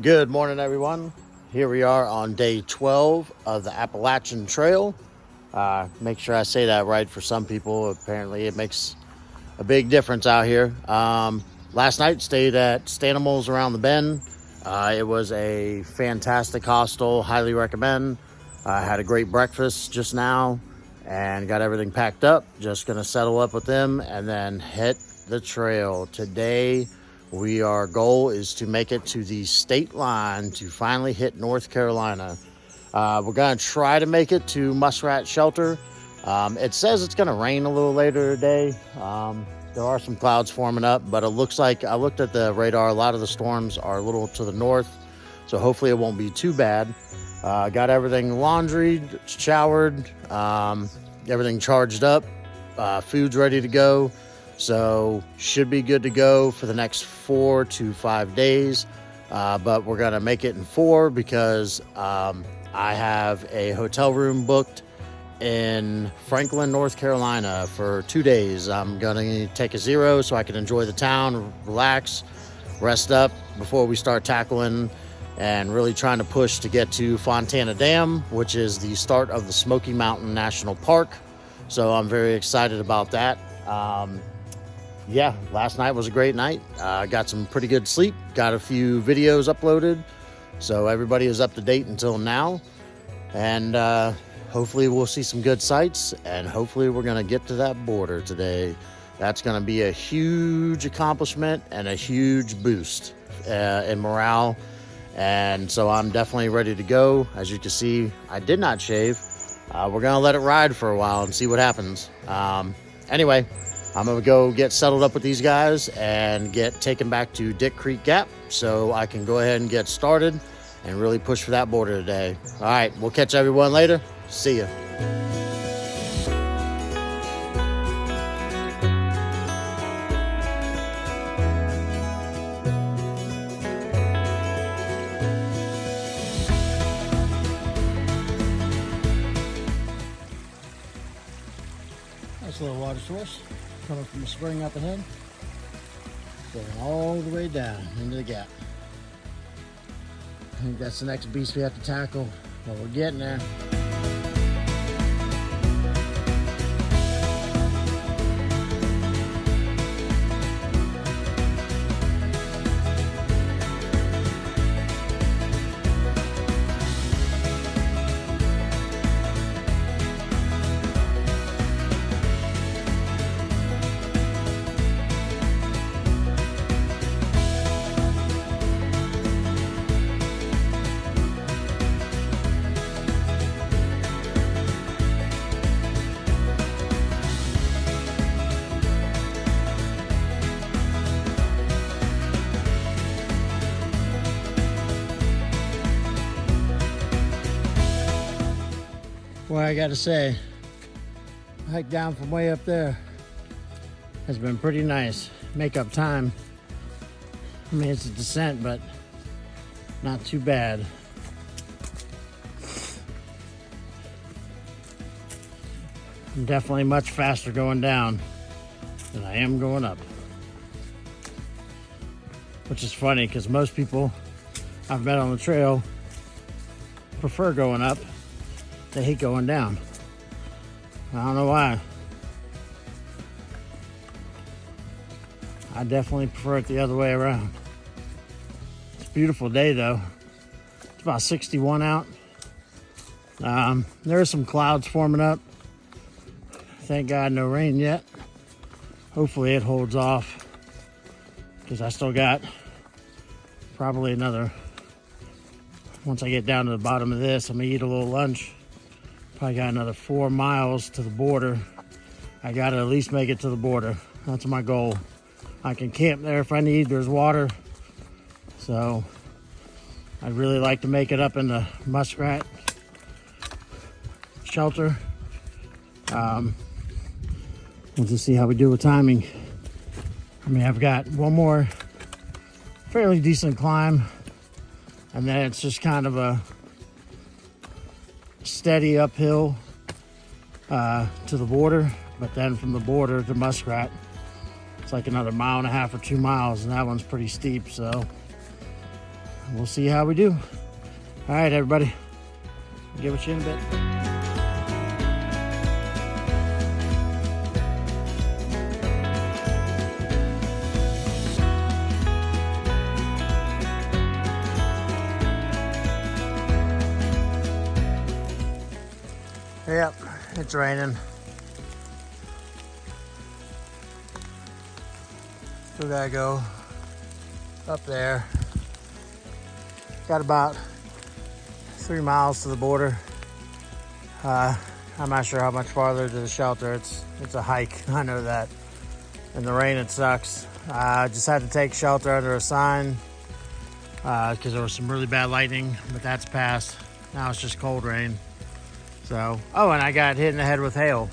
Good morning, everyone. Here we are on day 12 of the Appalachian Trail. Make sure I say that right for some people. Apparently, it makes a big difference out here. Last night, stayed at Stanimals around the bend. It was a fantastic hostel. Highly recommend. I had a great breakfast just now and got everything packed up. Just going to settle up with them and then hit the trail. Today, our goal is to make it to the state line to finally hit North Carolina. We're going to try to make it to Muskrat Shelter. It says it's going to rain a little later today. There are some clouds forming up, but it looks like, I looked at the radar, a lot of the storms are a little to the north, so hopefully it won't be too bad. Got everything laundried, showered, everything charged up, food's ready to go. So should be good to go for the next 4 to 5 days. But we're going to make it in 4 because I have a hotel room booked in Franklin, North Carolina for 2 days. I'm going to take a 0 so I can enjoy the town, relax, rest up before we start tackling and really trying to push to get to Fontana Dam, which is the start of the Smoky Mountain National Park. So I'm very excited about that. Yeah, last night was a great night. Got some pretty good sleep, got a few videos uploaded, so everybody is up to date until now. And hopefully we'll see some good sights, and hopefully we're going to get to that border today. That's going to be a huge accomplishment and a huge boost in morale. And so I'm definitely ready to go. As you can see, I did not shave. We're going to let it ride for a while and see what happens. Anyway, I'm going to go get settled up with these guys and get taken back to Dick Creek Gap so I can go ahead and get started and really push for that border today. All right, we'll catch everyone later. See ya. Nice little water source coming from a spring up ahead, going all the way down into the gap. I think that's the next beast we have to tackle, but we're getting there. Boy, I gotta say, the hike down from way up there has been pretty nice. Make up time. I mean, it's a descent, but not too bad. I'm definitely much faster going down than I am going up. Which is funny, because most people I've met on the trail prefer going up. They hate going down. I don't know why. I definitely prefer it the other way around. It's a beautiful day though. It's about 61 out. There are some clouds forming up. Thank God no rain yet. Hopefully it holds off, because I still got probably another, once I get down to the bottom of this, I'm gonna eat a little lunch. Probably got another 4 miles to the border. I gotta at least make it to the border. That's my goal. I can camp there if I need, there's water. So I'd really like to make it up in the Muskrat Shelter. We'll just see how we do with timing. I mean, I've got one more fairly decent climb, and then it's just kind of a steady uphill to the border, but then from the border to Muskrat, it's like another 1.5 or 2 miles, and that one's pretty steep. So we'll see how we do. All right, everybody. Get with you in a bit. Yep, it's raining. Still gotta go up there. Got about 3 miles to the border. I'm not sure how much farther to the shelter. It's a hike, I know that. In the rain, it sucks. I just had to take shelter under a sign because there was some really bad lightning, but that's passed. Now it's just cold rain. So, oh, and I got hit in the head with hail.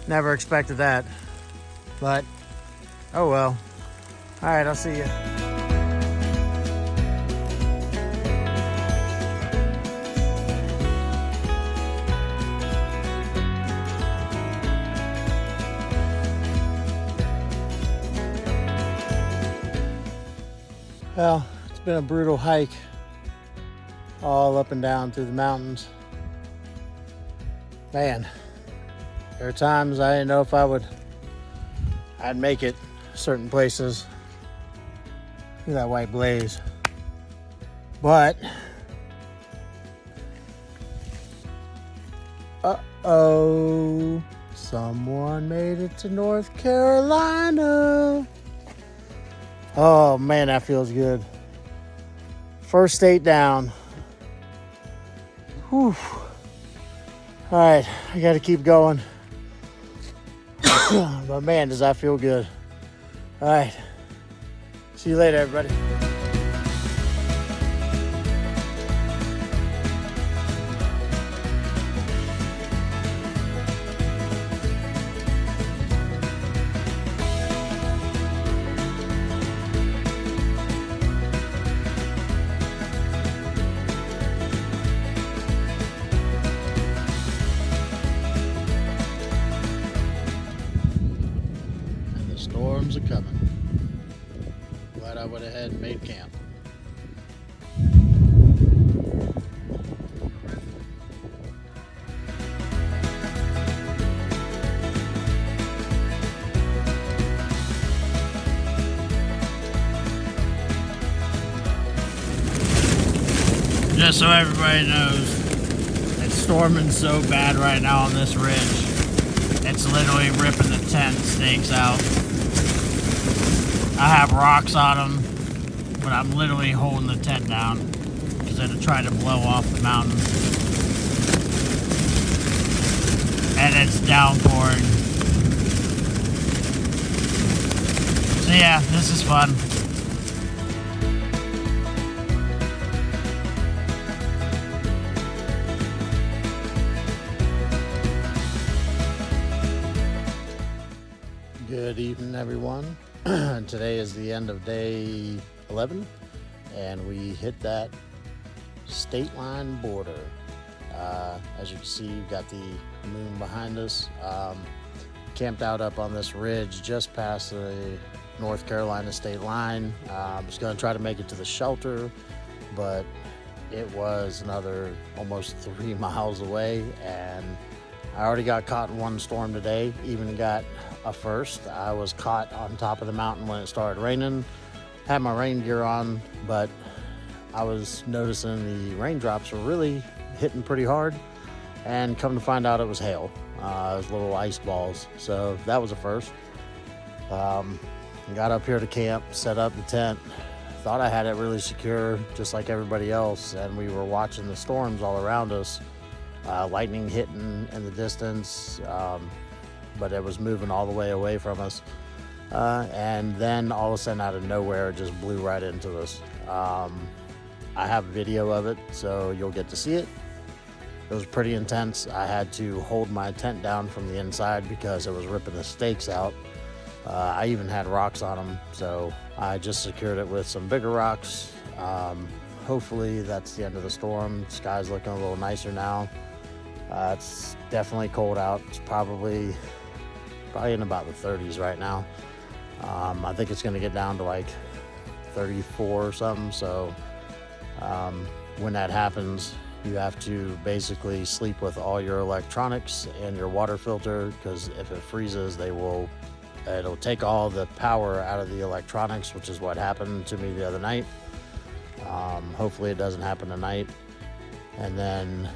Never expected that, but oh well. All right, I'll see you. Well, it's been a brutal hike, all up and down through the mountains. Man, there are times I didn't know if I'd make it certain places. Look at that white blaze. But, uh-oh, someone made it to North Carolina. Oh man, that feels good. First state down. Whew. All right, I gotta keep going. But man, does that feel good. All right, see you later, everybody. Storms are coming. Glad I went ahead and made camp. Just so everybody knows, it's storming so bad right now on this ridge. It's literally ripping the tent stakes out. I have rocks on them, but I'm literally holding the tent down because I had to try to blow off the mountain. And it's downpouring. So yeah, this is fun. Good evening, everyone. Today is the end of day 11, and we hit that state line border. As you can see, you've got the moon behind us. Camped out up on this ridge just past the North Carolina state line. I'm just going to try to make it to the shelter, but it was another almost 3 miles away, and I already got caught in one storm today, even got a first. I was caught on top of the mountain when it started raining. Had my rain gear on, but I was noticing the raindrops were really hitting pretty hard, and come to find out it was hail. It was little ice balls, so that was a first. Got up here to camp, set up the tent. Thought I had it really secure, just like everybody else, and we were watching the storms all around us. Lightning hitting in the distance, but it was moving all the way away from us. And then all of a sudden, out of nowhere, it just blew right into us. I have video of it, so you'll get to see it. It was pretty intense. I had to hold my tent down from the inside because it was ripping the stakes out. I even had rocks on them, so I just secured it with some bigger rocks. Hopefully that's the end of the storm. The sky's looking a little nicer now. It's definitely cold out. It's probably in about the 30s right now. I think it's going to get down to like 34 or something, so When that happens, you have to basically sleep with all your electronics and your water filter, because if it freezes, it'll take all the power out of the electronics, which is what happened to me the other night. Hopefully it doesn't happen tonight. And then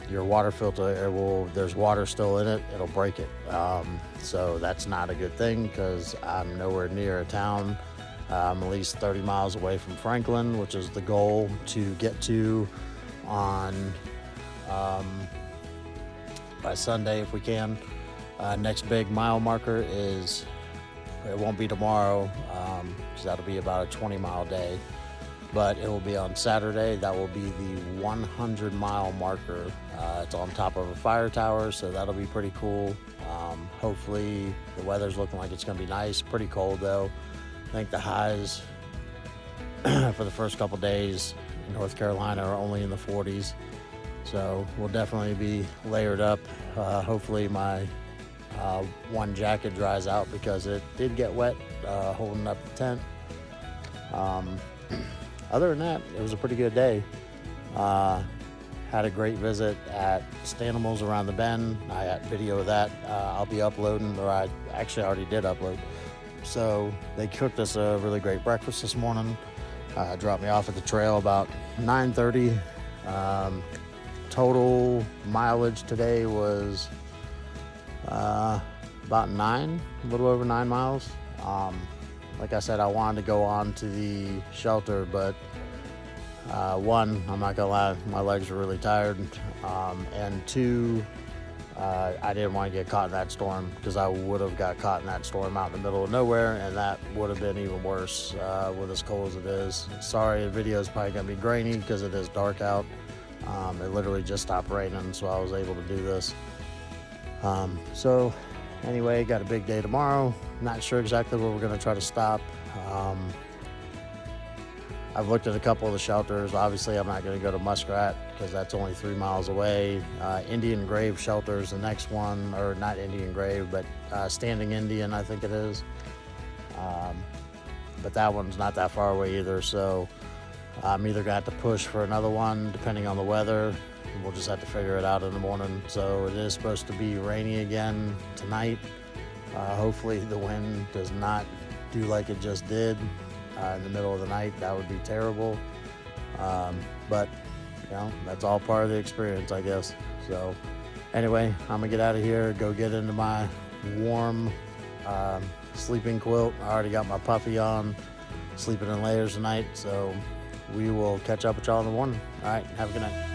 your water filter, there's water still in it, it'll break it. So that's not a good thing, because I'm nowhere near a town. I'm at least 30 miles away from Franklin, which is the goal to get to on by Sunday if we can. Next big mile marker it won't be tomorrow, because that'll be about a 20-mile day, but it will be on Saturday. That will be the 100-mile marker. It's on top of a fire tower, so that'll be pretty cool. Hopefully the weather's looking like it's going to be nice. Pretty cold though. I think the highs for the first couple days in North Carolina are only in the 40s, so we'll definitely be layered up. Hopefully my one jacket dries out, because it did get wet holding up the tent. Other than that, it was a pretty good day. Had a great visit at Stanimals around the bend. I got video of that. I'll be uploading, or I actually already did upload. So they cooked us a really great breakfast this morning. Dropped me off at the trail about 9:30. Total mileage today was about a little over 9 miles. Like I said, I wanted to go on to the shelter, but one, I'm not gonna lie, my legs were really tired, and two, I didn't want to get caught in that storm, because I would have got caught in that storm out in the middle of nowhere, and that would have been even worse with as cold as it is. Sorry, the video is probably gonna be grainy because it is dark out. It literally just stopped raining, so I was able to do this. So anyway, got a big day tomorrow. Not sure exactly where we're going to try to stop. I've looked at a couple of the shelters. Obviously, I'm not going to go to Muskrat, because that's only 3 miles away. Indian Grave Shelter is the next one, or not Indian Grave, but Standing Indian, I think it is. But that one's not that far away either, so I'm either going to have to push for another one, depending on the weather. We'll just have to figure it out in the morning. So it is supposed to be rainy again tonight. Hopefully the wind does not do like it just did in the middle of the night. That would be terrible. But that's all part of the experience, I guess. So anyway, I'm gonna get out of here, go get into my warm sleeping quilt. I already got my puffy on, sleeping in layers tonight. So we will catch up with y'all in the morning. All right, have a good night.